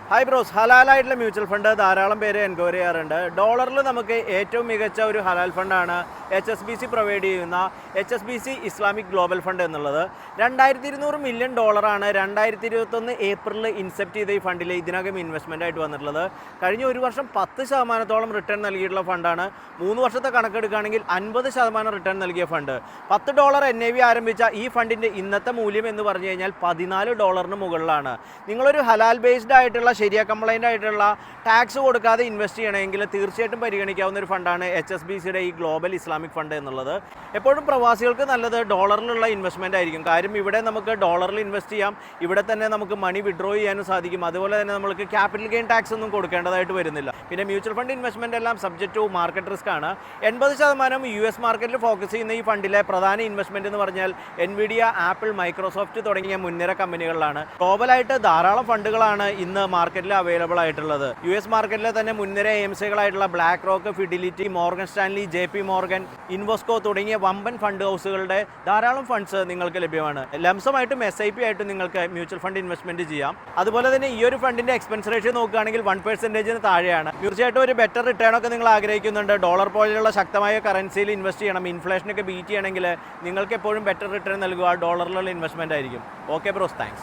Hi bros, ഹലാലായിട്ടുള്ള mutual fund ധാരാളം പേര് enquiry ചെയ്യാറുണ്ട്. ഡോളറിൽ നമുക്ക് ഏറ്റവും മികച്ച ഒരു ഹലാൽ ഫണ്ടാണ് HSBC പ്രൊവൈഡ് ചെയ്യുന്ന HSBC ഇസ്ലാമിക് ഗ്ലോബൽ ഫണ്ട് എന്നുള്ളത്. 2200 മില്യൺ ഡോളറാണ് 2021 ഏപ്രിലിൽ ഇൻസെപ്റ്റ് ചെയ്ത ഈ ഫണ്ടിൽ ഇതിനകം ഇൻവെസ്റ്റ്മെൻ്റ് ആയിട്ട് വന്നിട്ടുള്ളത്. കഴിഞ്ഞ ഒരു വർഷം 10% റിട്ടേൺ നൽകിയിട്ടുള്ള ഫണ്ടാണ്. 3 വർഷത്തെ കണക്കെടുക്കുകയാണെങ്കിൽ 50% റിട്ടേൺ നൽകിയ ഫണ്ട്. $10 NAV ആരംഭിച്ച ഈ ഫണ്ടിൻ്റെ ഇന്നത്തെ മൂല്യം എന്ന് പറഞ്ഞു കഴിഞ്ഞാൽ $14 മുകളിലാണ്. നിങ്ങളൊരു ഹലാൽ ബേസ്ഡ് ആയിട്ടുള്ള ശരിയാ കംപ്ലൈൻ്റ് ആയിട്ടുള്ള ടാക്സ് കൊടുക്കാതെ ഇൻവെസ്റ്റ് ചെയ്യണമെങ്കിൽ തീർച്ചയായിട്ടും പരിഗണിക്കാവുന്ന ഒരു ഫണ്ടാണ് HSBCയുടെ ഈ ഗ്ലോബൽ ഇസ്ലാമിക് ഫണ്ട് എന്നുള്ളത്. എപ്പോഴും പ്രവാസികൾക്ക് നല്ലത് ഡോളറിലുള്ള ഇൻവെസ്റ്റ്മെൻ്റ് ആയിരിക്കും. കാര്യം ഇവിടെ നമുക്ക് ഡോളറിൽ ഇൻവെസ്റ്റ് ചെയ്യാം, ഇവിടെ തന്നെ നമുക്ക് മണി വിഡ്രോ ചെയ്യാനും സാധിക്കും. അതുപോലെ തന്നെ നമുക്ക് ക്യാപിറ്റൽ ഗെയിൻ ടാക്സ് ഒന്നും കൊടുക്കേണ്ടതായിട്ട് വരുന്നില്ല. പിന്നെ മ്യൂച്വൽ ഫണ്ട് ഇൻവെസ്റ്റ്മെൻ്റ് എല്ലാം സബ്ജക്റ്റ് ടു മാർക്കറ്റ് റിസ്ക് ആണ്. 80% US മാർക്കറ്റിൽ ഫോക്കസ് ചെയ്യുന്ന ഈ ഫണ്ടിലെ പ്രധാന ഇൻവെസ്റ്റ്മെൻറ്റ് എന്ന് പറഞ്ഞാൽ എൻവിഡിയ, ആപ്പിൾ, മൈക്രോസോഫ്റ്റ് തുടങ്ങിയ മുൻനിര കമ്പനികളിലാണ്. ഗ്ലോബലായിട്ട് ധാരാളം ഫണ്ടുകളാണ് ഇന്ന് മാർക്കറ്റിൽ അവൈലബിൾ ആയിട്ടുള്ളത്. US മാർക്കറ്റിലെ തന്നെ മുൻനിര AMCകളായിട്ടുള്ള BlackRock, Fidelity, Morgan Stanley, JP Morgan, Invesco തുടങ്ങിയ വമ്പൻ ഫണ്ട് ഹൗസുകളുടെ ധാരാളം ഫണ്ട്സ് നിങ്ങൾക്ക് ലഭ്യമാണ്. ലംസമായിട്ടും SIP ആയിട്ടും നിങ്ങൾക്ക് മ്യൂച്വൽ ഫണ്ട് ഇൻവെസ്റ്റ്മെന്റ് ചെയ്യാം. അതുപോലെ തന്നെ ഈ ഒരു ഫണ്ടിന്റെ എക്സ്പെൻസ് റേഷ്യോ നോക്കുകയാണെങ്കിൽ 1% താഴെയാണ്. തീർച്ചയായിട്ടും ഒരു ബെറ്റർ റിട്ടേൺ ഒക്കെ നിങ്ങൾ ആഗ്രഹിക്കുന്നുണ്ട്, ഡോളർ പോലെയുള്ള ശക്തമായ കറൻസിയിൽ ഇൻവെസ്റ്റ് ചെയ്യണം, ഇൻഫ്ലേഷനൊക്കെ ബീറ്റ് ചെയ്യണമെങ്കിൽ നിങ്ങൾക്ക് എപ്പോഴും ബെറ്റർ റിട്ടേൺ നൽകുക ഡോളറിലുള്ള ഇൻവെസ്റ്റ്മെന്റ് ആയിരിക്കും. Okay bros, thanks.